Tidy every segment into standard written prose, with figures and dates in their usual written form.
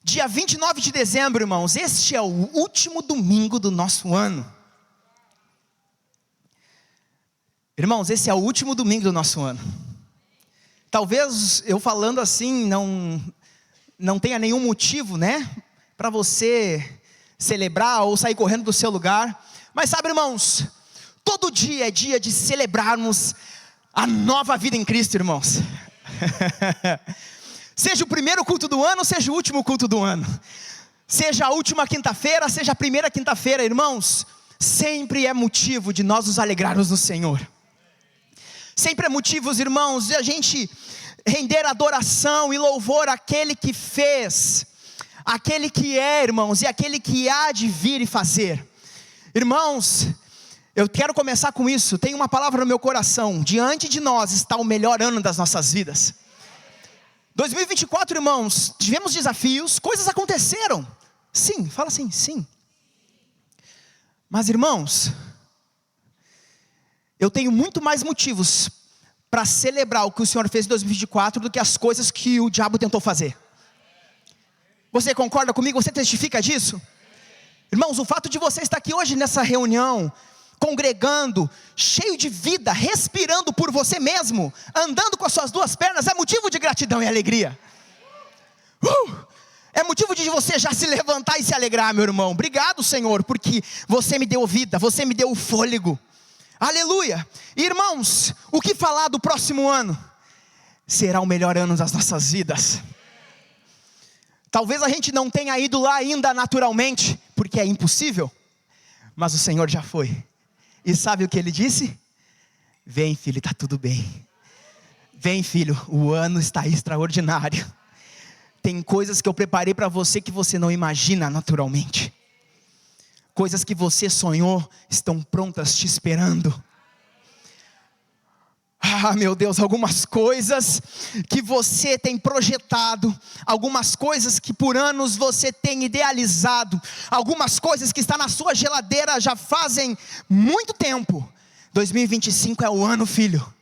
Dia 29 de dezembro, irmãos, este é o último domingo do nosso ano. Irmãos, esse é o último domingo do nosso ano. Talvez eu falando assim não tenha nenhum motivo, né, para você celebrar ou sair correndo do seu lugar. Mas sabe, irmãos, todo dia é dia de celebrarmos a nova vida em Cristo, irmãos. Seja o primeiro culto do ano, seja o último culto do ano, seja a última quinta-feira, seja a primeira quinta-feira, irmãos, sempre é motivo de nós nos alegrarmos no Senhor. Sempre é motivo, irmãos, de a gente render adoração e louvor àquele que fez, aquele que é, irmãos, e aquele que há de vir e fazer. Irmãos, eu quero começar com isso. Tem uma palavra no meu coração: diante de nós está o melhor ano das nossas vidas. 2024, irmãos, tivemos desafios, coisas aconteceram. Sim, fala assim, sim. Mas, irmãos, eu tenho muito mais motivos para celebrar o que o Senhor fez em 2024 do que as coisas que o diabo tentou fazer. Você concorda comigo? Você testifica disso? Irmãos, o fato de você estar aqui hoje nessa reunião, congregando, cheio de vida, respirando por você mesmo, andando com as suas duas pernas, é motivo de gratidão e alegria. É motivo de você já se levantar e se alegrar, meu irmão. Obrigado, Senhor, porque você me deu vida, você me deu o fôlego. Aleluia. Irmãos, o que falar do próximo ano? Será o melhor ano das nossas vidas. Talvez a gente não tenha ido lá ainda naturalmente, porque é impossível, mas o Senhor já foi. E sabe o que Ele disse? Vem, filho, está tudo bem. Vem, filho, o ano está extraordinário. Tem coisas que eu preparei para você que você não imagina naturalmente. Coisas que você sonhou estão prontas te esperando. Ah, meu Deus, algumas coisas que você tem projetado, algumas coisas que por anos você tem idealizado, algumas coisas que estão na sua geladeira já fazem muito tempo. 2025 é o ano, filho.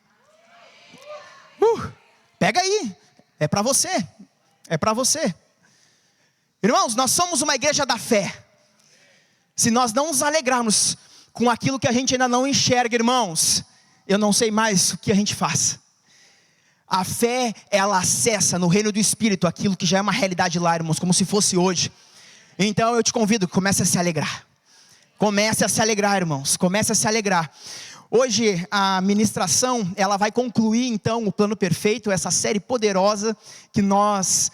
Pega aí, é para você, é para você. Irmãos, nós somos uma igreja da fé. Se nós não nos alegrarmos com aquilo que a gente ainda não enxerga, irmãos, eu não sei mais o que a gente faz. A fé, ela acessa no reino do Espírito aquilo que já é uma realidade lá, irmãos, como se fosse hoje. Então eu te convido, comece a se alegrar. Comece a se alegrar, irmãos, comece a se alegrar. Hoje a ministração, ela vai concluir então o plano perfeito, essa série poderosa que nós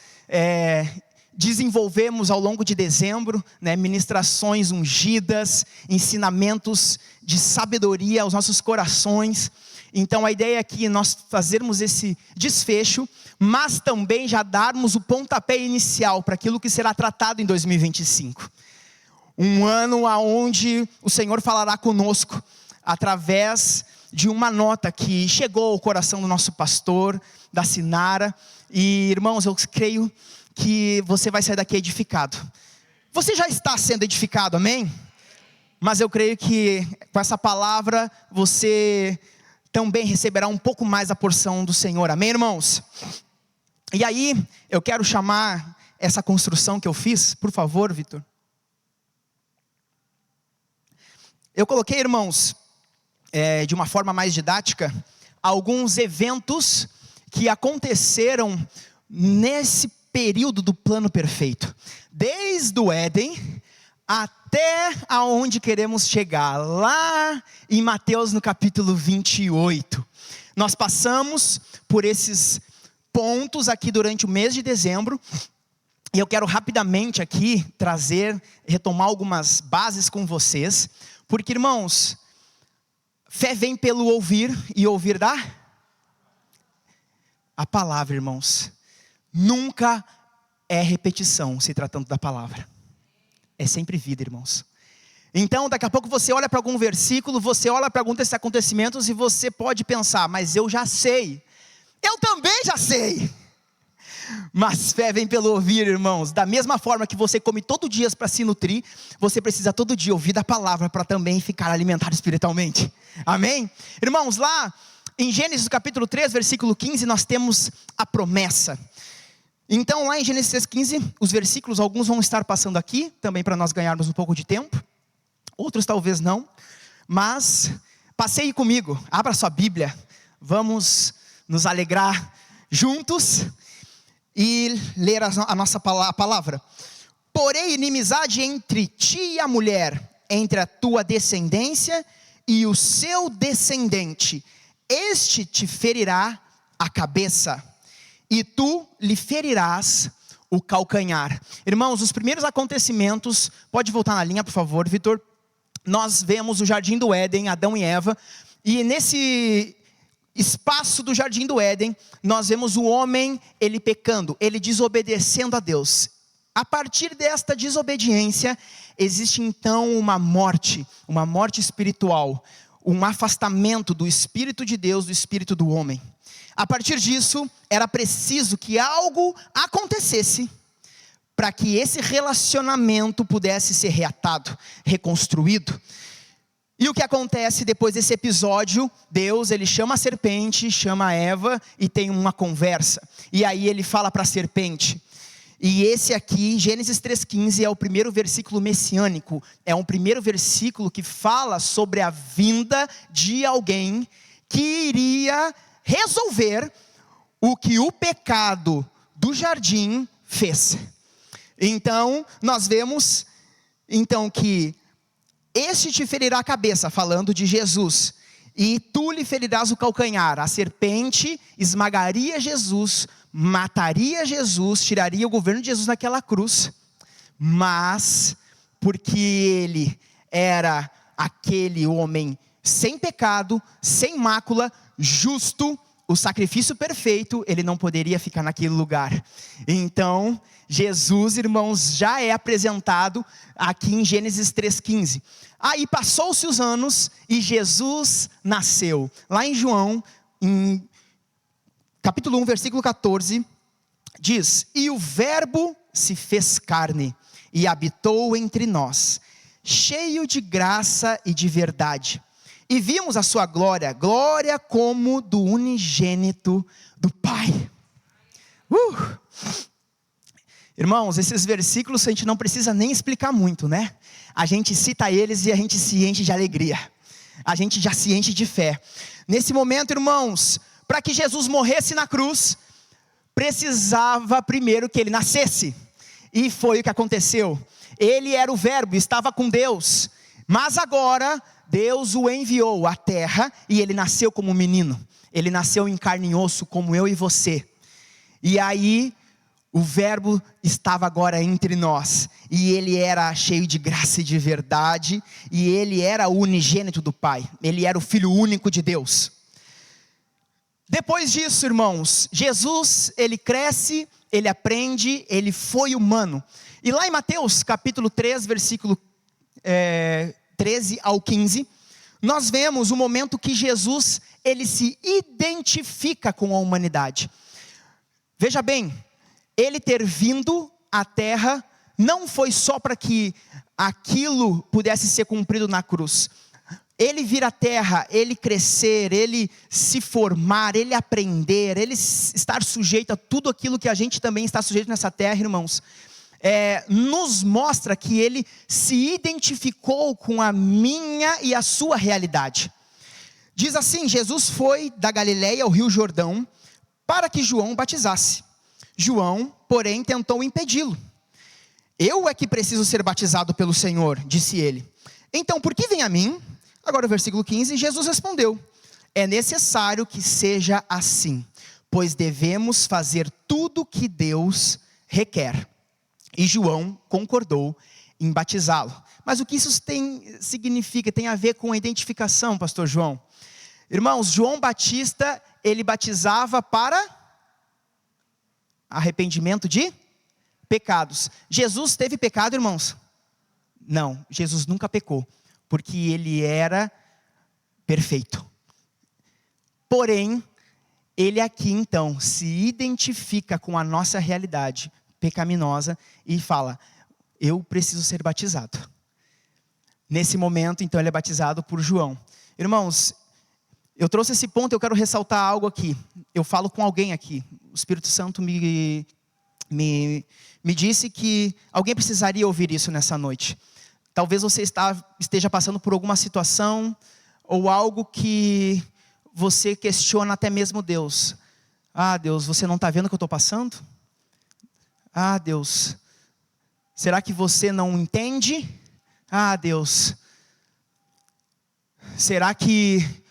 desenvolvemos ao longo de dezembro, né, ministrações ungidas, ensinamentos de sabedoria aos nossos corações. Então a ideia é que nós fazermos esse desfecho, mas também já darmos o pontapé inicial para aquilo que será tratado em 2025. Um ano onde o Senhor falará conosco através de uma nota que chegou ao coração do nosso pastor, da Sinara. E irmãos, eu creio que você vai sair daqui edificado. Você já está sendo edificado, amém? Mas eu creio que com essa palavra você também receberá um pouco mais a porção do Senhor, amém, irmãos? E aí, eu quero chamar essa construção que eu fiz, por favor, Vitor. Eu coloquei, irmãos, de uma forma mais didática, alguns eventos que aconteceram nesse período do plano perfeito, desde o Éden até aonde queremos chegar, lá em Mateus no capítulo 28. Nós passamos por esses pontos aqui durante o mês de dezembro, e eu quero rapidamente aqui retomar algumas bases com vocês, porque, irmãos, fé vem pelo ouvir, e ouvir a palavra, irmãos. Nunca é repetição se tratando da palavra. É sempre vida, irmãos. Então daqui a pouco você olha para algum versículo, você olha para alguns desses acontecimentos e você pode pensar, mas eu já sei. Eu também já sei. Mas fé vem pelo ouvir, irmãos. Da mesma forma que você come todo dia para se nutrir, você precisa todo dia ouvir da palavra para também ficar alimentado espiritualmente. Amém? Irmãos, lá em Gênesis capítulo 3, versículo 15, nós temos a promessa. Então, lá em Gênesis 3,15, os versículos, alguns vão estar passando aqui, também para nós ganharmos um pouco de tempo, outros talvez não, mas passeie comigo, abra sua Bíblia, vamos nos alegrar juntos e ler a nossa palavra. Porém, inimizade entre ti e a mulher, entre a tua descendência e o seu descendente, este te ferirá a cabeça, e tu lhe ferirás o calcanhar. Irmãos, os primeiros acontecimentos, pode voltar na linha por favor, Vitor. Nós vemos o jardim do Éden, Adão e Eva, e nesse espaço do jardim do Éden, nós vemos o homem, ele pecando, ele desobedecendo a Deus. A partir desta desobediência, existe então uma morte espiritual, um afastamento do Espírito de Deus, do Espírito do homem. A partir disso, era preciso que algo acontecesse para que esse relacionamento pudesse ser reatado, reconstruído. E o que acontece depois desse episódio? Deus, ele chama a serpente, chama a Eva e tem uma conversa. E aí ele fala para a serpente. E esse aqui, Gênesis 3,15, é o primeiro versículo messiânico. É um primeiro versículo que fala sobre a vinda de alguém que iria resolver o que o pecado do jardim fez. Então, nós vemos então que este te ferirá a cabeça, falando de Jesus, e tu lhe ferirás o calcanhar. A serpente esmagaria Jesus, mataria Jesus, tiraria o governo de Jesus naquela cruz, mas porque ele era aquele homem sem pecado, sem mácula, justo, o sacrifício perfeito, ele não poderia ficar naquele lugar. Então, Jesus, irmãos, já é apresentado aqui em Gênesis 3,15. Aí passou-se os anos e Jesus nasceu. Lá em João, em capítulo 1, versículo 14, diz: e o verbo se fez carne e habitou entre nós, cheio de graça e de verdade. E vimos a sua glória, glória como do unigênito do Pai. Irmãos, esses versículos a gente não precisa nem explicar muito, né? A gente cita eles e a gente se enche de alegria. A gente já se enche de fé. Nesse momento, irmãos, para que Jesus morresse na cruz, precisava primeiro que ele nascesse. E foi o que aconteceu. Ele era o verbo, estava com Deus. Mas agora, Deus o enviou à terra e ele nasceu como menino. Ele nasceu em carne e osso como eu e você. E aí, o verbo estava agora entre nós, e ele era cheio de graça e de verdade, e ele era o unigênito do Pai, ele era o Filho único de Deus. Depois disso, irmãos, Jesus, ele cresce, ele aprende, ele foi humano. E lá em Mateus capítulo 3, versículo 13 ao 15, nós vemos o momento que Jesus, ele se identifica com a humanidade. Veja bem, ele ter vindo à terra não foi só para que aquilo pudesse ser cumprido na cruz. Ele vir à terra, ele crescer, ele se formar, ele aprender, ele estar sujeito a tudo aquilo que a gente também está sujeito nessa terra, irmãos, nos mostra que ele se identificou com a minha e a sua realidade. Diz assim: Jesus foi da Galileia ao Rio Jordão para que João batizasse. João, porém, tentou impedi-lo. Eu é que preciso ser batizado pelo Senhor, disse ele. Então, por que vem a mim? Agora o versículo 15, Jesus respondeu: é necessário que seja assim, pois devemos fazer tudo o que Deus requer. E João concordou em batizá-lo. Mas o que isso significa, tem a ver com a identificação, pastor João? Irmãos, João Batista, ele batizava para arrependimento de pecados. Jesus teve pecado, irmãos? Não, Jesus nunca pecou, porque ele era perfeito. Porém, ele aqui então se identifica com a nossa realidade pecaminosa e fala: eu preciso ser batizado. Nesse momento, então, ele é batizado por João. Irmãos, eu trouxe esse ponto, eu quero ressaltar algo aqui. Eu falo com alguém aqui. O Espírito Santo me me disse que alguém precisaria ouvir isso nessa noite. Talvez você esteja passando por alguma situação ou algo que você questiona até mesmo Deus. Ah, Deus, você não está vendo o que eu estou passando? Ah, Deus, será que você não entende? Ah, Deus, será que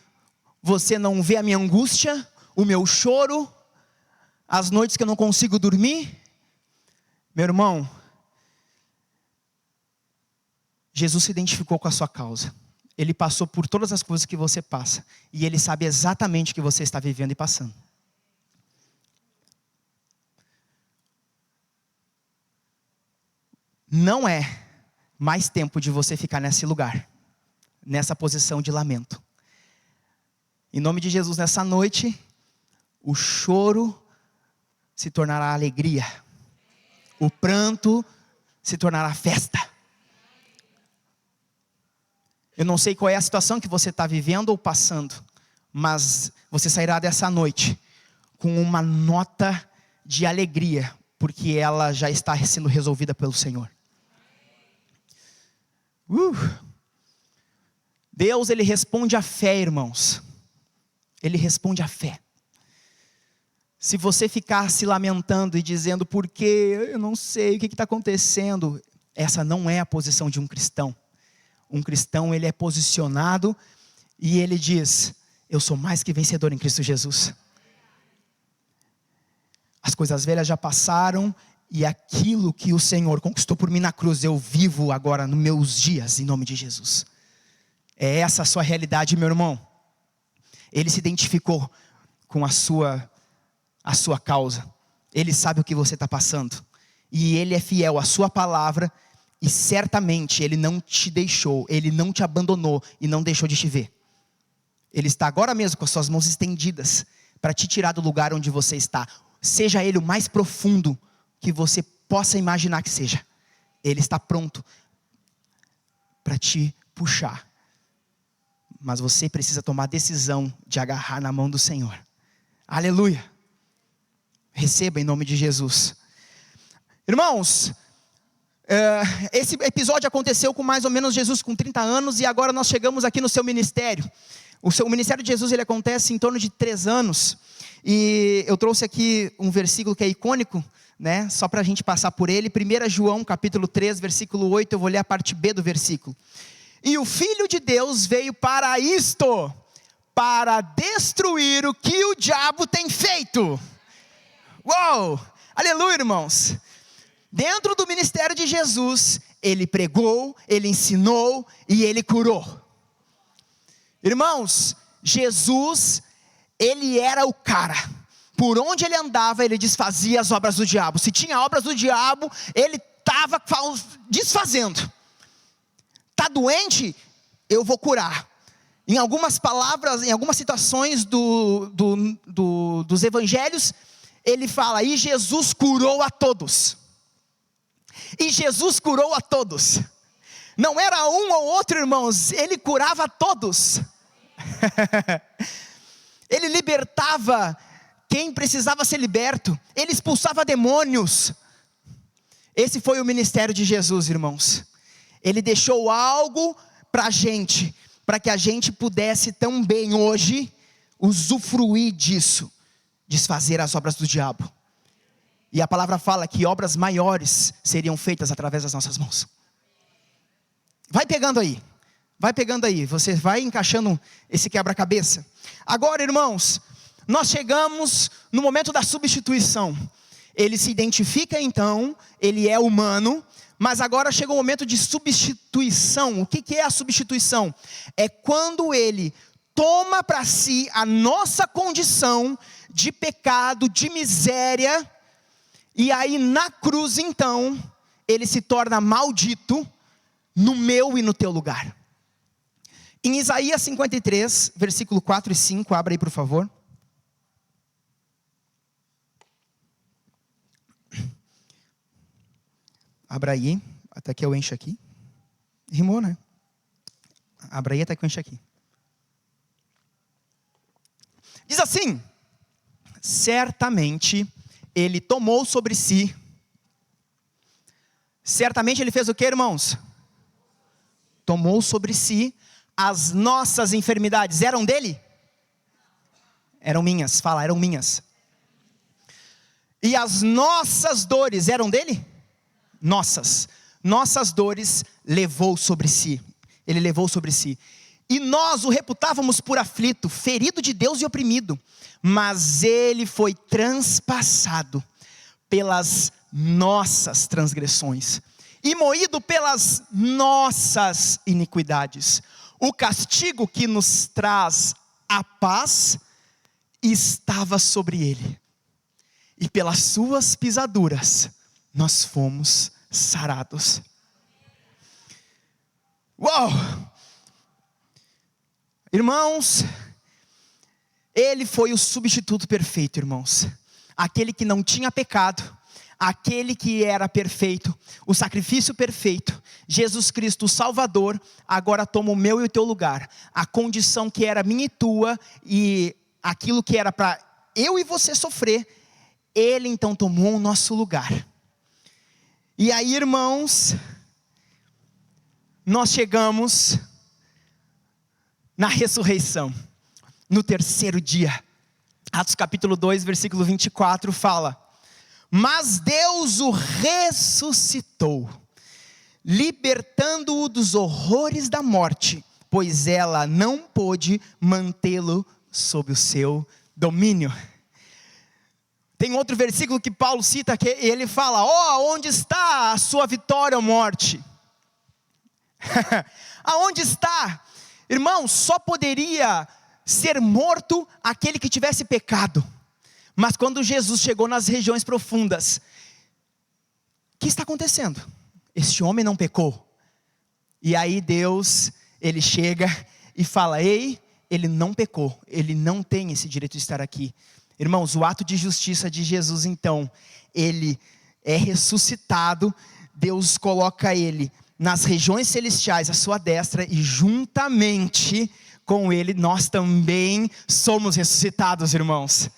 você não vê a minha angústia, o meu choro, as noites que eu não consigo dormir? Meu irmão, Jesus se identificou com a sua causa. Ele passou por todas as coisas que você passa. E Ele sabe exatamente o que você está vivendo e passando. Não é mais tempo de você ficar nesse lugar, nessa posição de lamento. Em nome de Jesus, nessa noite, o choro se tornará alegria. O pranto se tornará festa. Eu não sei qual é a situação que você está vivendo ou passando, mas você sairá dessa noite com uma nota de alegria, porque ela já está sendo resolvida pelo Senhor. Deus, Ele responde à fé, irmãos. Ele responde à fé. Se você ficar se lamentando e dizendo, por quê? Eu não sei, o que está acontecendo? Essa não é a posição de um cristão. Um cristão, ele é posicionado e ele diz, eu sou mais que vencedor em Cristo Jesus. As coisas velhas já passaram e aquilo que o Senhor conquistou por mim na cruz, eu vivo agora nos meus dias, em nome de Jesus. É essa a sua realidade, meu irmão. Ele se identificou com a sua causa. Ele sabe o que você está passando. E Ele é fiel à sua palavra. E certamente Ele não te deixou, Ele não te abandonou e não deixou de te ver. Ele está agora mesmo com as suas mãos estendidas para te tirar do lugar onde você está. Seja Ele o mais profundo que você possa imaginar que seja. Ele está pronto para te puxar. Mas você precisa tomar a decisão de agarrar na mão do Senhor. Aleluia. Receba em nome de Jesus. Irmãos, esse episódio aconteceu com mais ou menos Jesus com 30 anos. E agora nós chegamos aqui no seu ministério. O ministério de Jesus, ele acontece em torno de 3 anos. E eu trouxe aqui um versículo que é icônico, né? Só para a gente passar por ele. 1 João capítulo 3, versículo 8. Eu vou ler a parte B do versículo. E o Filho de Deus veio para isto, para destruir o que o diabo tem feito. Uou! Aleluia, irmãos. Dentro do ministério de Jesus, Ele pregou, Ele ensinou e Ele curou. Irmãos, Jesus, Ele era o cara. Por onde Ele andava, Ele desfazia as obras do diabo. Se tinha obras do diabo, Ele estava desfazendo. Está doente? Eu vou curar. Em algumas palavras, em algumas situações dos evangelhos, Ele fala, e Jesus curou a todos. E Jesus curou a todos. Não era um ou outro, irmãos. Ele curava a todos. Ele libertava quem precisava ser liberto. Ele expulsava demônios. Esse foi o ministério de Jesus, irmãos. Ele deixou algo para a gente, para que a gente pudesse também hoje usufruir disso. Desfazer as obras do diabo. E a palavra fala que obras maiores seriam feitas através das nossas mãos. Vai pegando aí, você vai encaixando esse quebra-cabeça. Agora, irmãos, nós chegamos no momento da substituição. Ele se identifica então, ele é humano, mas agora chega o momento de substituição. O que é a substituição? É quando ele toma para si a nossa condição de pecado, de miséria. E aí na cruz então, ele se torna maldito no meu e no teu lugar. Em Isaías 53, versículo 4 e 5, abra aí por favor. Abra aí, até que eu encho aqui. Rimou, né? Abra aí até que eu encho aqui. Diz assim, certamente Ele tomou sobre si Certamente ele fez o que, irmãos? Tomou sobre si as nossas enfermidades. Eram dele? Eram minhas, fala, eram minhas. E as nossas dores eram dele? Nossas dores levou sobre si. Ele levou sobre si. E nós o reputávamos por aflito, ferido de Deus e oprimido. Mas ele foi transpassado pelas nossas transgressões e moído pelas nossas iniquidades. O castigo que nos traz a paz estava sobre ele. E pelas suas pisaduras nós fomos sarados. Uau! Irmãos, ele foi o substituto perfeito, irmãos. Aquele que não tinha pecado, aquele que era perfeito, o sacrifício perfeito. Jesus Cristo, o Salvador, agora toma o meu e o teu lugar. A condição que era minha e tua, e aquilo que era para eu e você sofrer, ele então tomou o nosso lugar. E aí, irmãos, nós chegamos na ressurreição, no terceiro dia. Atos capítulo 2, versículo 24 fala: mas Deus o ressuscitou, libertando-o dos horrores da morte, pois ela não pôde mantê-lo sob o seu domínio. Tem outro versículo que Paulo cita, que ele fala: onde está a sua vitória, ó morte? Aonde está? Irmão, só poderia ser morto aquele que tivesse pecado. Mas quando Jesus chegou nas regiões profundas, o que está acontecendo? Este homem não pecou. E aí Deus, ele chega e fala: ei, ele não pecou, ele não tem esse direito de estar aqui. Irmãos, o ato de justiça de Jesus então, ele é ressuscitado, Deus coloca ele nas regiões celestiais à sua destra, e juntamente com ele nós também somos ressuscitados, irmãos.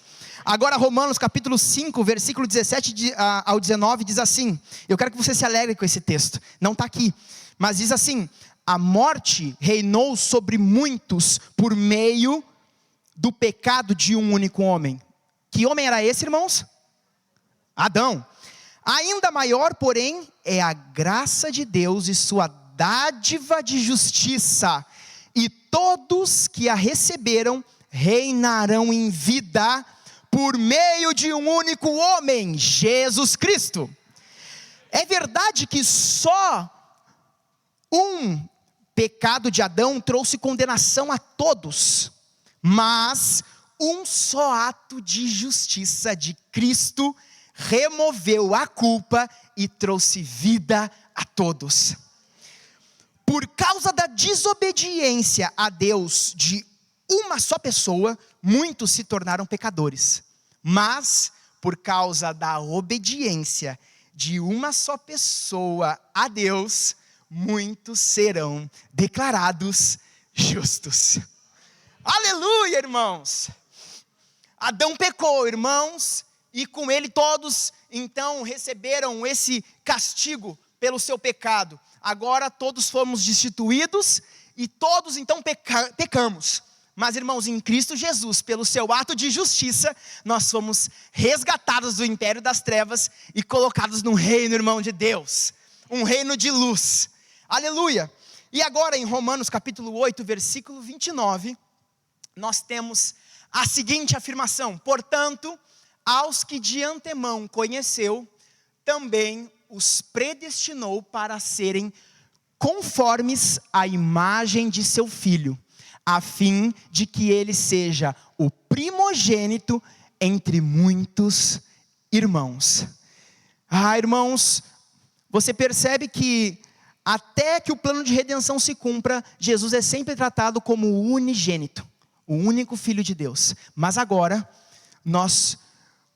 Agora Romanos capítulo 5, versículo 17 ao 19 diz assim, eu quero que você se alegre com esse texto, não está aqui, mas diz assim: a morte reinou sobre muitos por meio do pecado de um único homem. Que homem era esse, irmãos? Adão. Ainda maior, porém, é a graça de Deus e sua dádiva de justiça, e todos que a receberam reinarão em vida por meio de um único homem, Jesus Cristo. É verdade que só um pecado de Adão trouxe condenação a todos, mas um só ato de justiça de Cristo removeu a culpa e trouxe vida a todos. Por causa da desobediência a Deus de uma só pessoa, muitos se tornaram pecadores. Mas, por causa da obediência de uma só pessoa a Deus, muitos serão declarados justos. Aleluia, irmãos! Adão pecou, irmãos, e com ele todos, então, receberam esse castigo pelo seu pecado. Agora todos fomos destituídos, e todos então pecamos. Mas, irmãos, em Cristo Jesus, pelo seu ato de justiça, nós fomos resgatados do império das trevas e colocados no reino, irmão, de Deus. Um reino de luz. Aleluia! E agora em Romanos capítulo 8, versículo 29, nós temos a seguinte afirmação: portanto, aos que de antemão conheceu, também os predestinou para serem conformes à imagem de seu Filho, a fim de que ele seja o primogênito entre muitos irmãos. Irmãos, você percebe que até que o plano de redenção se cumpra, Jesus é sempre tratado como o unigênito, o único Filho de Deus. Mas agora, nós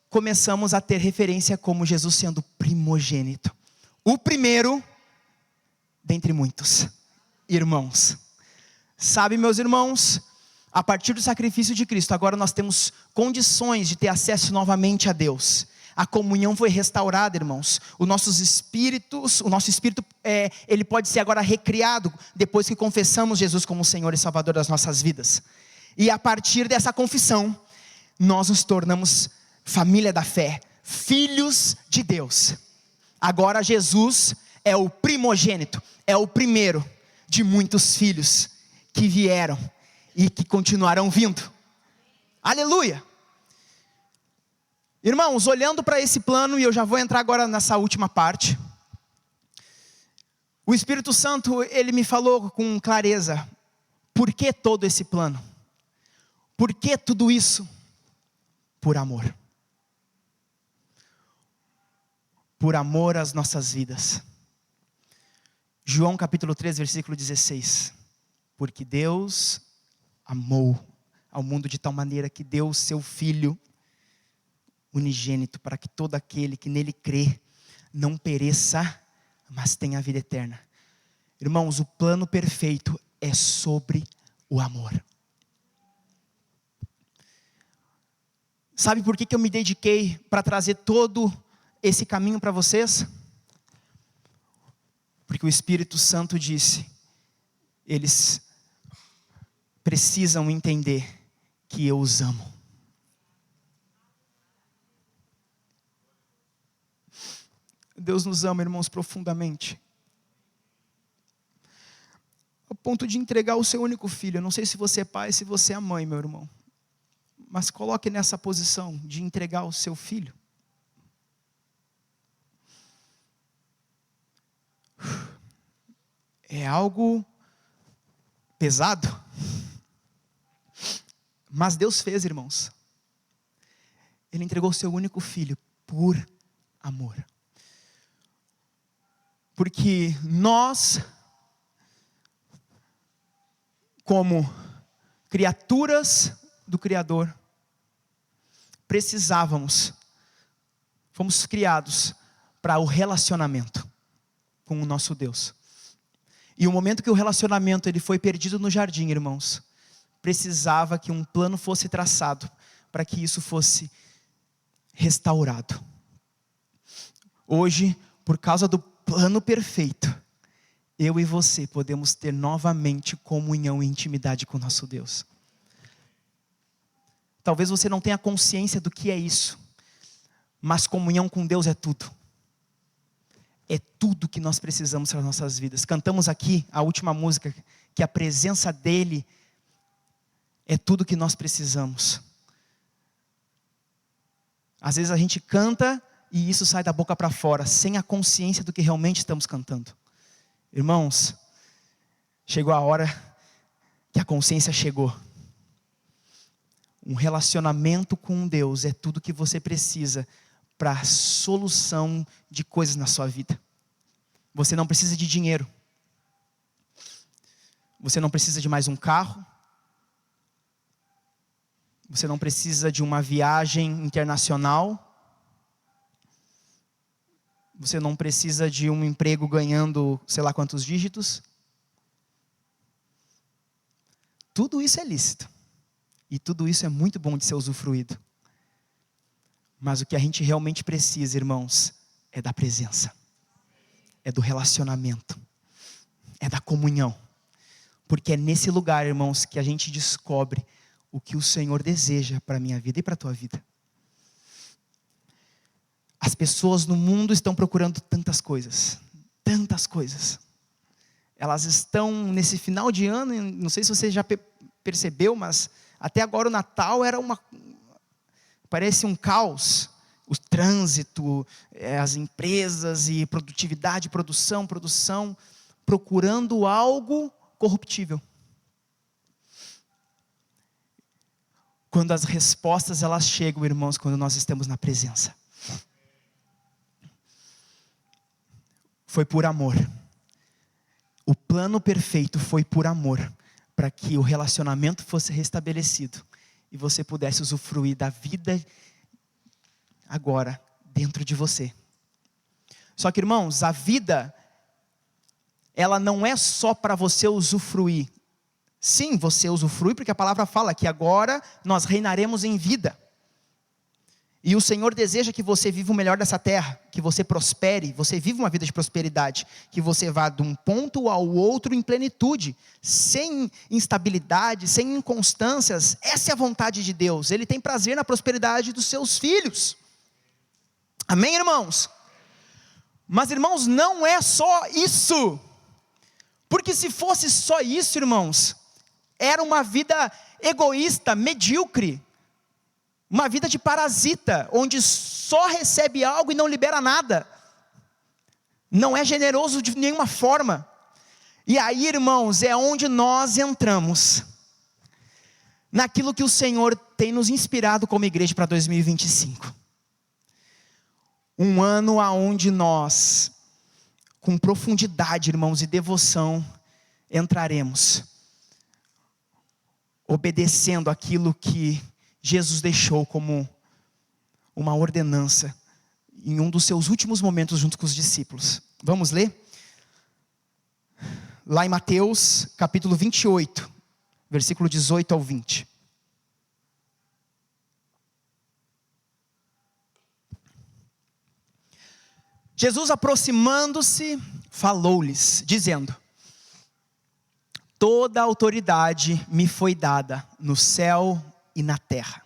começamos a ter referência como Jesus sendo primogênito, o primeiro dentre muitos irmãos. Sabe, meus irmãos, a partir do sacrifício de Cristo, agora nós temos condições de ter acesso novamente a Deus. a comunhão foi restaurada, irmãos. O nosso espírito, ele pode ser agora recriado, depois que confessamos Jesus como Senhor e Salvador das nossas vidas. E a partir dessa confissão, nós nos tornamos família da fé, filhos de Deus. Agora Jesus é o primogênito, é o primeiro de muitos filhos que vieram e que continuarão vindo. Aleluia! Irmãos, olhando para esse plano, e eu já vou entrar agora nessa última parte, o Espírito Santo, ele me falou com clareza, por que todo esse plano? Por que tudo isso? Por amor. Por amor às nossas vidas. João capítulo 3, versículo 16. Porque Deus amou ao mundo de tal maneira que deu o seu Filho unigênito, para que todo aquele que nele crê, não pereça, mas tenha a vida eterna. Irmãos, o plano perfeito é sobre o amor. Sabe por que eu me dediquei para trazer todo esse caminho para vocês? Porque o Espírito Santo disse, eles precisam entender que eu os amo. Deus nos ama, irmãos, profundamente. Ao ponto de entregar o seu único filho. Eu não sei se você é pai, se você é mãe, meu irmão. Mas coloque nessa posição de entregar o seu filho. É algo pesado. Mas Deus fez, irmãos. Ele entregou o seu único filho por amor. Porque nós, como criaturas do Criador, fomos criados para o relacionamento com o nosso Deus. E o momento que o relacionamento ele foi perdido no jardim, irmãos, precisava que um plano fosse traçado para que isso fosse restaurado. Hoje, por causa do plano perfeito, eu e você podemos ter novamente comunhão e intimidade com o nosso Deus. Talvez você não tenha consciência do que é isso, mas comunhão com Deus é tudo. É tudo que nós precisamos para as nossas vidas. Cantamos aqui a última música, que a presença dEle é tudo que nós precisamos. Às vezes a gente canta e isso sai da boca para fora, sem a consciência do que realmente estamos cantando. Irmãos, chegou a hora que a consciência chegou. Um relacionamento com Deus é tudo que você precisa para a solução de coisas na sua vida. Você não precisa de dinheiro. Você não precisa de mais um carro. Você não precisa de uma viagem internacional. Você não precisa de um emprego ganhando sei lá quantos dígitos. Tudo isso é lícito. E tudo isso é muito bom de ser usufruído. Mas o que a gente realmente precisa, irmãos, é da presença. É do relacionamento. É da comunhão. Porque é nesse lugar, irmãos, que a gente descobre o que o Senhor deseja para a minha vida e para a tua vida. As pessoas no mundo estão procurando tantas coisas. Tantas coisas. Elas estão nesse final de ano, não sei se você já percebeu, mas até agora o Natal parece um caos. O trânsito, as empresas e produtividade, produção, procurando algo corruptível. Quando as respostas elas chegam, irmãos, quando nós estamos na presença. Foi por amor. O plano perfeito foi por amor, para que o relacionamento fosse restabelecido e você pudesse usufruir da vida agora dentro de você. Só que, irmãos, a vida ela não é só para você usufruir. Sim, você usufrui porque a palavra fala que agora nós reinaremos em vida. E o Senhor deseja que você viva o melhor dessa terra, que você prospere, você viva uma vida de prosperidade, que você vá de um ponto ao outro em plenitude, sem instabilidade, sem inconstâncias. Essa é a vontade de Deus. Ele tem prazer na prosperidade dos seus filhos. Amém, irmãos? Mas, irmãos, não é só isso. Porque se fosse só isso, irmãos, era uma vida egoísta, medíocre. Uma vida de parasita, onde só recebe algo e não libera nada. Não é generoso de nenhuma forma. E aí, irmãos, é onde nós entramos naquilo que o Senhor tem nos inspirado como igreja para 2025. Um ano onde nós, com profundidade, irmãos, e devoção, entraremos, obedecendo aquilo que Jesus deixou como uma ordenança em um dos seus últimos momentos junto com os discípulos. Vamos ler? Lá em Mateus, capítulo 28, versículo 18 ao 20. Jesus, aproximando-se, falou-lhes, dizendo: toda a autoridade me foi dada no céu e na terra.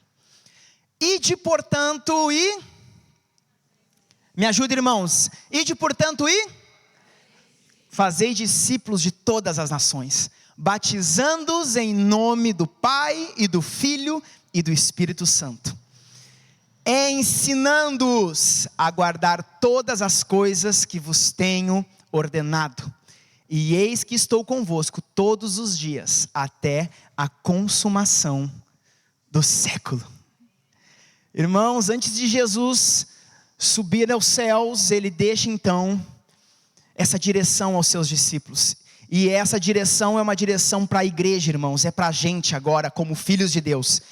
Ide, portanto, me ajuda, irmãos. Ide, portanto, fazei discípulos de todas as nações, batizando-os em nome do Pai e do Filho e do Espírito Santo, ensinando-os a guardar todas as coisas que vos tenho ordenado. E eis que estou convosco todos os dias, até a consumação do século. Irmãos, antes de Jesus subir aos céus, ele deixa então essa direção aos seus discípulos. E essa direção é uma direção para a igreja, irmãos, é para a gente agora, como filhos de Deus.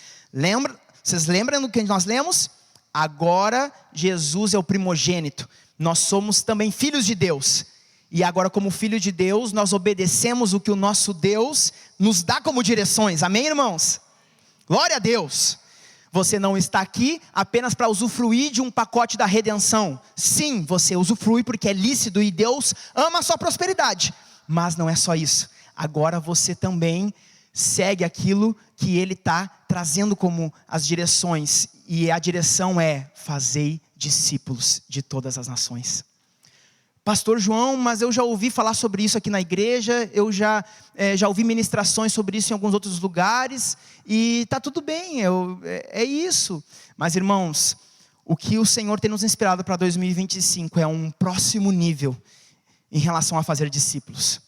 Vocês lembram do que nós lemos? Agora Jesus é o primogênito, nós somos também filhos de Deus. E agora, como filho de Deus, nós obedecemos o que o nosso Deus nos dá como direções. Amém, irmãos? Glória a Deus. Você não está aqui apenas para usufruir de um pacote da redenção. Sim, você usufrui porque é lícito e Deus ama a sua prosperidade. Mas não é só isso. Agora você também segue aquilo que Ele está trazendo como as direções. E a direção é: fazei discípulos de todas as nações. Pastor João, mas eu já ouvi falar sobre isso aqui na igreja, eu já ouvi ministrações sobre isso em alguns outros lugares, e está tudo bem, é isso. Mas, irmãos, o que o Senhor tem nos inspirado para 2025 é um próximo nível em relação a fazer discípulos.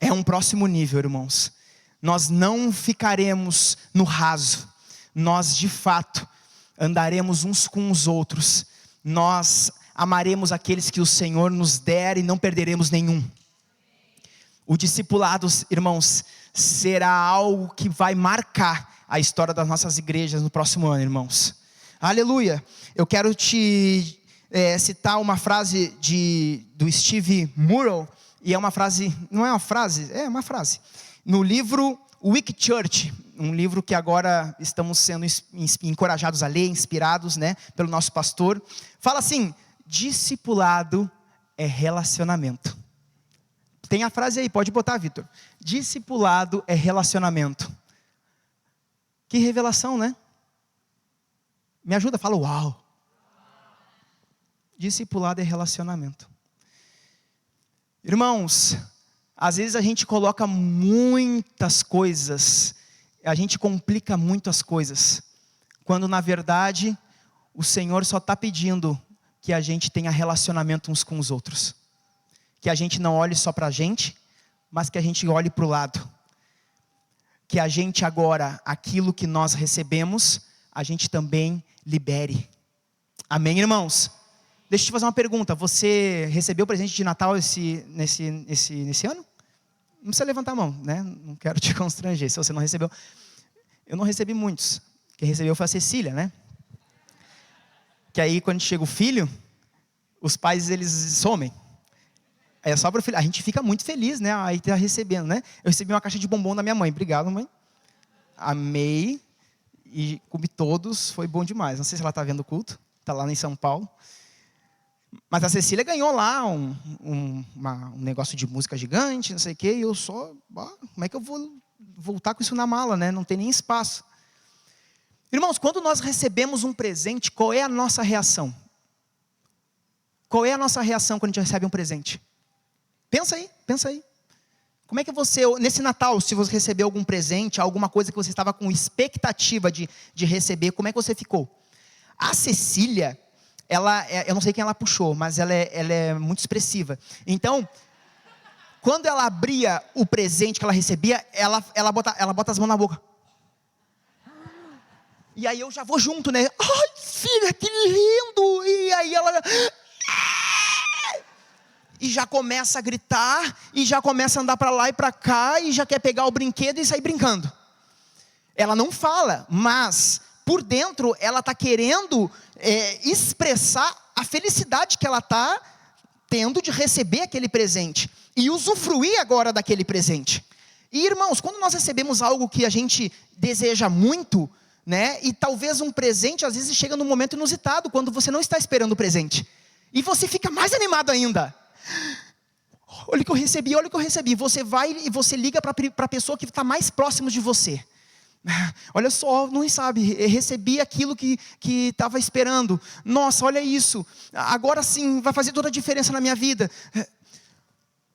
É um próximo nível, irmãos. Nós não ficaremos no raso, nós de fato andaremos uns com os outros, nós amaremos aqueles que o Senhor nos der e não perderemos nenhum. O discipulado, irmãos, será algo que vai marcar a história das nossas igrejas no próximo ano, irmãos. Aleluia. Eu quero te citar uma frase do Steve Murrell, e é uma frase, não é uma frase, é uma frase, no livro Weak Church, um livro que agora estamos sendo encorajados a ler, inspirados, né, pelo nosso pastor. Fala assim: discipulado é relacionamento. Tem a frase aí, pode botar, Vitor. Discipulado é relacionamento. Que revelação, né? Me ajuda, fala uau. Discipulado é relacionamento. Irmãos, às vezes a gente coloca muitas coisas, a gente complica muito as coisas, quando na verdade o Senhor só está pedindo que a gente tenha relacionamento uns com os outros. Que a gente não olhe só para a gente, mas que a gente olhe para o lado. Que a gente agora, aquilo que nós recebemos, a gente também libere. Amém, irmãos? Deixa eu te fazer uma pergunta. Você recebeu presente de Natal nesse ano? Não precisa levantar a mão, né? Não quero te constranger se você não recebeu. Eu não recebi muitos. Quem recebeu foi a Cecília, né? Que aí quando chega o filho, os pais eles somem. É só para o filho. A gente fica muito feliz, né? Aí tá recebendo, né? Eu recebi uma caixa de bombom da minha mãe. Obrigado, mãe. Amei. e comi todos, foi bom demais. Não sei se ela está vendo o culto, está lá em São Paulo. Mas a Cecília ganhou lá um negócio de música gigante, não sei o quê, e eu só, como é que eu vou voltar com isso na mala, né? Não tem nem espaço. Irmãos, quando nós recebemos um presente, qual é a nossa reação? Qual é a nossa reação quando a gente recebe um presente? Pensa aí. Como é que você, nesse Natal, se você recebeu algum presente, alguma coisa que você estava com expectativa de receber, como é que você ficou? A Cecília, eu não sei quem ela puxou, mas ela é muito expressiva. Então, quando ela abria o presente que ela recebia, ela bota as mãos na boca. E aí eu já vou junto, né? Ai, filha, que lindo! E aí ela... E já começa a gritar, e já começa a andar para lá e para cá, e já quer pegar o brinquedo e sair brincando. Ela não fala, mas por dentro ela está querendo expressar a felicidade que ela está tendo de receber aquele presente, e usufruir agora daquele presente. E irmãos, quando nós recebemos algo que a gente deseja muito, né, e talvez um presente às vezes chega num momento inusitado, quando você não está esperando o presente, e você fica mais animado ainda. Olha o que eu recebi. Você vai e você liga para a pessoa que está mais próximo de você. Olha só, não sabe, recebi aquilo que estava esperando. Nossa, olha isso, agora sim vai fazer toda a diferença na minha vida.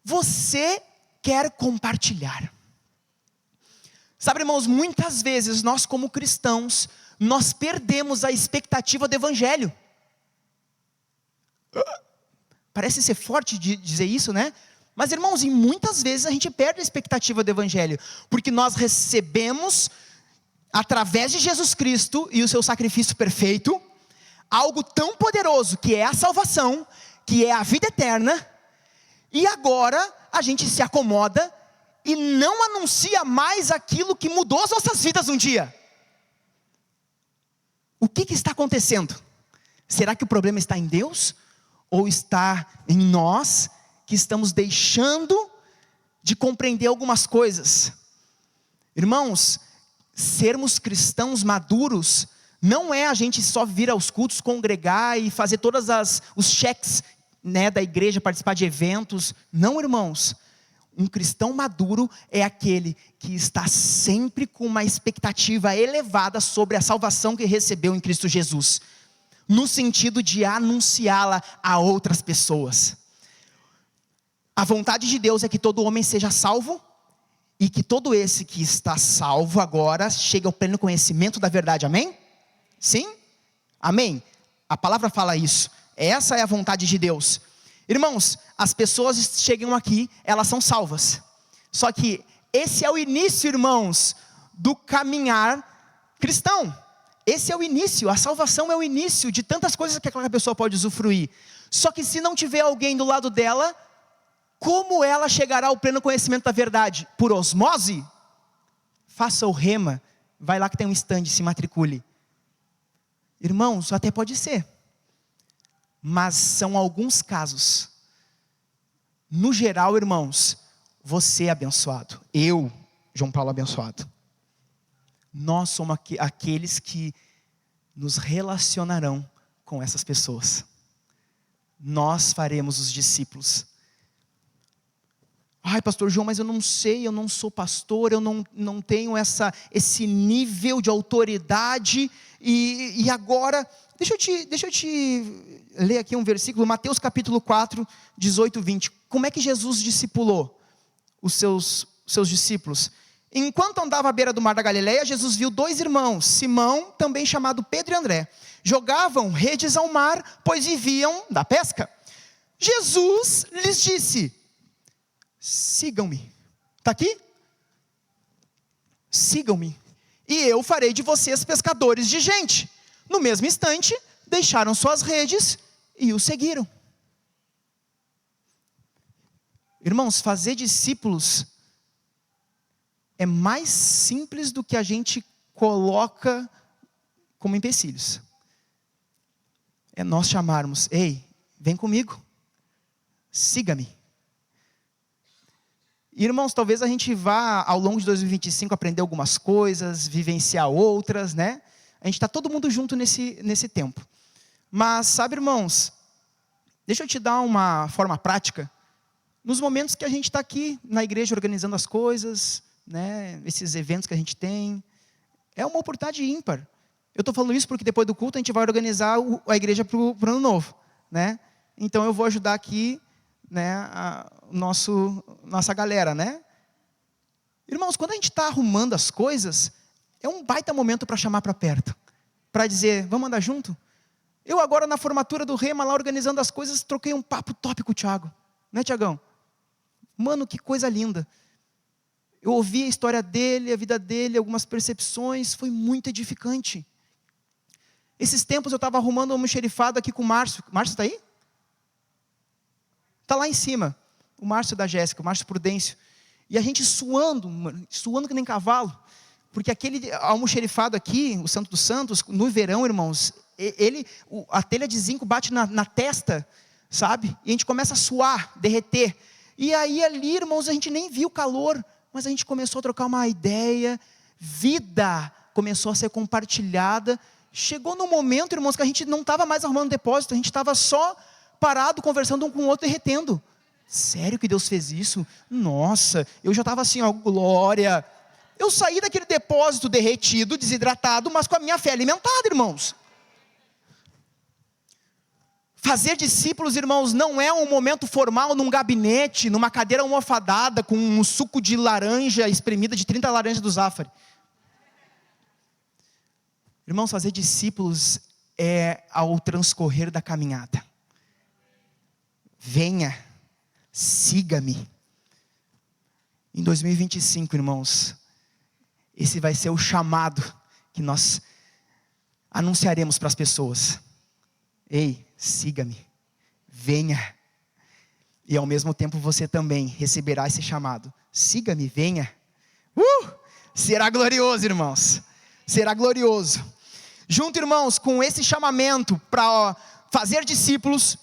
Você quer compartilhar. Sabe, irmãos, muitas vezes nós como cristãos, nós perdemos a expectativa do evangelho. Parece ser forte de dizer isso, né? Mas irmãos, muitas vezes a gente perde a expectativa do evangelho, porque nós recebemos, através de Jesus Cristo e o seu sacrifício perfeito, algo tão poderoso, que é a salvação, que é a vida eterna, e agora a gente se acomoda e não anuncia mais aquilo que mudou as nossas vidas um dia. O que está acontecendo? Será que o problema está em Deus? Ou está em nós, que estamos deixando de compreender algumas coisas? Irmãos, sermos cristãos maduros, não é a gente só vir aos cultos, congregar e fazer todos os cheques, né, da igreja, participar de eventos. Não, irmãos. Um cristão maduro é aquele que está sempre com uma expectativa elevada sobre a salvação que recebeu em Cristo Jesus, no sentido de anunciá-la a outras pessoas. A vontade de Deus é que todo homem seja salvo, e que todo esse que está salvo agora chegue ao pleno conhecimento da verdade, amém? Sim? Amém? A palavra fala isso, essa é a vontade de Deus. Irmãos, as pessoas chegam aqui, elas são salvas, só que esse é o início, irmãos, do caminhar cristão. Esse é o início, a salvação é o início de tantas coisas que aquela pessoa pode usufruir. Só que se não tiver alguém do lado dela, como ela chegará ao pleno conhecimento da verdade? Por osmose? Faça o rema, vai lá que tem um stand, se matricule. Irmãos, até pode ser, mas são alguns casos. No geral, irmãos, você é abençoado, eu, João Paulo, abençoado. Nós somos aqueles que nos relacionarão com essas pessoas. Nós faremos os discípulos. Ai, pastor João, mas eu não sei, eu não sou pastor, eu não tenho esse nível de autoridade. E agora, deixa eu te ler aqui um versículo, Mateus capítulo 4, 18 e 20. Como é que Jesus discipulou os seus discípulos? Enquanto andava à beira do mar da Galileia, Jesus viu 2 irmãos, Simão, também chamado Pedro e André. Jogavam redes ao mar, pois viviam da pesca. Jesus lhes disse: sigam-me. Está aqui? Sigam-me, e eu farei de vocês pescadores de gente. No mesmo instante, deixaram suas redes e o seguiram. Irmãos, fazer discípulos é mais simples do que a gente coloca como empecilhos. É nós chamarmos: ei, vem comigo, siga-me. Irmãos, talvez a gente vá, ao longo de 2025, aprender algumas coisas, vivenciar outras, né? A gente está todo mundo junto nesse tempo. Mas, sabe, irmãos, deixa eu te dar uma forma prática. Nos momentos que a gente está aqui na igreja organizando as coisas, né? Esses eventos que a gente tem, é uma oportunidade ímpar. Eu estou falando isso porque depois do culto a gente vai organizar a igreja para o ano novo, né? Então eu vou ajudar aqui, né, nossa galera, né? Irmãos, quando a gente está arrumando as coisas, é um baita momento para chamar para perto, para dizer, vamos andar junto? Eu agora na formatura do Rema, lá organizando as coisas, troquei um papo top com o Thiago, né, Thiagão? Mano, que coisa linda. Eu ouvi a história dele, a vida dele, algumas percepções, foi muito edificante. Esses tempos eu estava arrumando um almoxerifado aqui com o Márcio. Márcio está aí? Está lá em cima. O Márcio da Jéssica, o Márcio Prudêncio. E a gente suando que nem cavalo. Porque aquele almoxerifado aqui, o Santo dos Santos, no verão, irmãos, a telha de zinco bate na testa, sabe? E a gente começa a suar, derreter. E aí ali, irmãos, a gente nem viu o calor, mas a gente começou a trocar uma ideia, vida começou a ser compartilhada. Chegou no momento, irmãos, que a gente não estava mais arrumando depósito, a gente estava só parado, conversando um com o outro, derretendo. Sério que Deus fez isso? Nossa, eu já estava assim, ó, glória. Eu saí daquele depósito derretido, desidratado, mas com a minha fé alimentada, irmãos. Fazer discípulos, irmãos, não é um momento formal num gabinete, numa cadeira almofadada, com um suco de laranja espremida de 30 laranjas do Zafari. Irmãos, fazer discípulos é ao transcorrer da caminhada. Venha, siga-me. Em 2025, irmãos, esse vai ser o chamado que nós anunciaremos para as pessoas. Ei, siga-me, venha. E ao mesmo tempo você também receberá esse chamado. Siga-me, venha. Será glorioso, irmãos. Será glorioso. Junto, irmãos, com esse chamamento para fazer discípulos,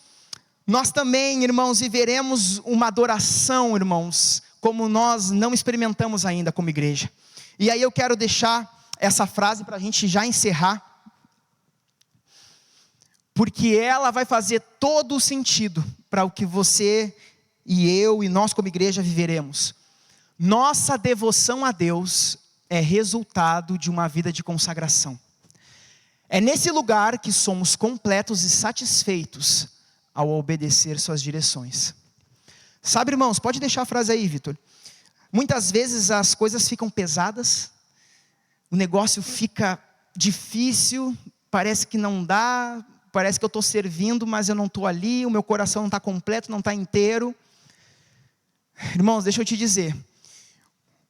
nós também, irmãos, viveremos uma adoração, irmãos, como nós não experimentamos ainda como igreja. E aí eu quero deixar essa frase para a gente já encerrar, porque ela vai fazer todo o sentido para o que você e eu e nós como igreja viveremos. Nossa devoção a Deus é resultado de uma vida de consagração. É nesse lugar que somos completos e satisfeitos ao obedecer suas direções. Sabe, irmãos, pode deixar a frase aí, Vitor. Muitas vezes as coisas ficam pesadas, o negócio fica difícil, parece que não dá, parece que eu estou servindo, mas eu não estou ali, o meu coração não está completo, não está inteiro. Irmãos, deixa eu te dizer,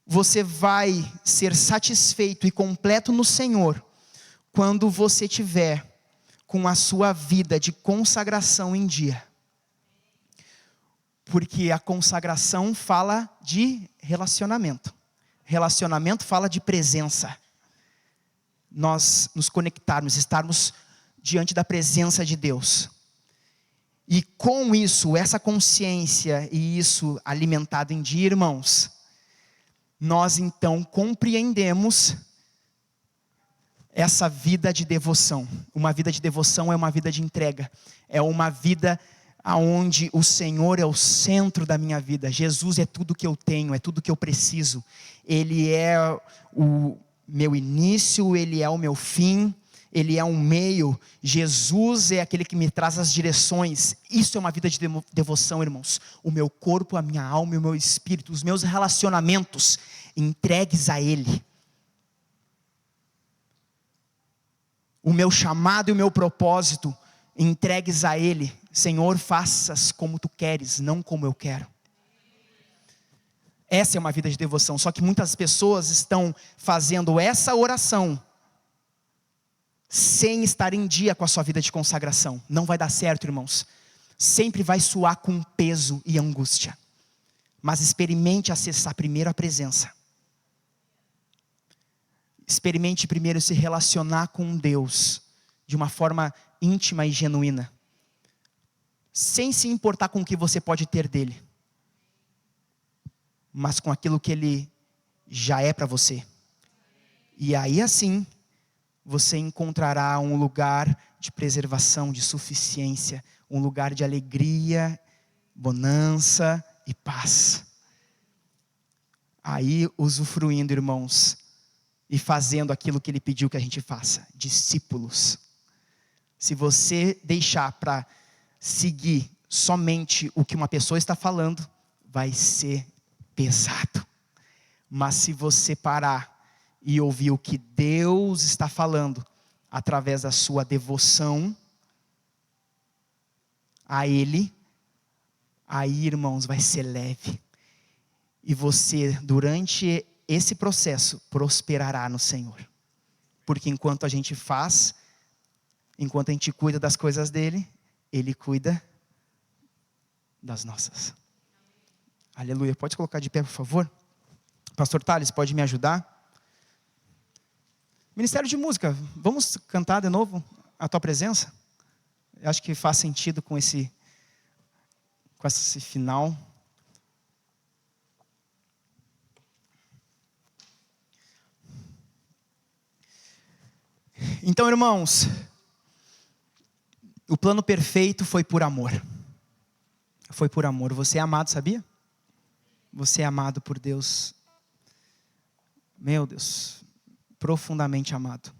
você vai ser satisfeito e completo no Senhor, quando você tiver com a sua vida de consagração em dia. Porque a consagração fala de relacionamento. Relacionamento fala de presença. Nós nos conectarmos, estarmos diante da presença de Deus. E com isso, essa consciência e isso alimentado em dia, irmãos, nós então compreendemos essa vida de devoção. Uma vida de devoção é uma vida de entrega. É uma vida onde o Senhor é o centro da minha vida. Jesus é tudo que eu tenho, é tudo que eu preciso. Ele é o meu início, Ele é o meu fim, Ele é um meio. Jesus é aquele que me traz as direções. Isso é uma vida de devoção, irmãos. O meu corpo, a minha alma e o meu espírito, os meus relacionamentos entregues a Ele. O meu chamado e o meu propósito entregues a Ele. Senhor, faças como Tu queres, não como eu quero. Essa é uma vida de devoção. Só que muitas pessoas estão fazendo essa oração sem estar em dia com a sua vida de consagração. Não vai dar certo, irmãos. Sempre vai soar com peso e angústia. Mas experimente acessar primeiro a presença. Experimente primeiro se relacionar com Deus de uma forma íntima e genuína, sem se importar com o que você pode ter dele. mas com aquilo que Ele já é para você. E aí assim, você encontrará um lugar de preservação, de suficiência, um lugar de alegria, bonança e paz. Aí, usufruindo, irmãos, e fazendo aquilo que Ele pediu que a gente faça, discípulos. Se você deixar para seguir somente o que uma pessoa está falando, vai ser pesado. Mas se você parar e ouvir o que Deus está falando, através da sua devoção a Ele, aí, irmãos, vai ser leve. E você, durante esse processo, prosperará no Senhor. Porque enquanto a gente faz, enquanto a gente cuida das coisas dEle, Ele cuida das nossas. Aleluia. Pode colocar de pé, por favor? Pastor Thales, pode me ajudar? Ministério de Música, vamos cantar de novo a Tua Presença? Eu acho que faz sentido com esse final. Então, irmãos, o plano perfeito foi por amor. Foi por amor. Você é amado, sabia? Você é amado por Deus. Meu Deus, profundamente amado.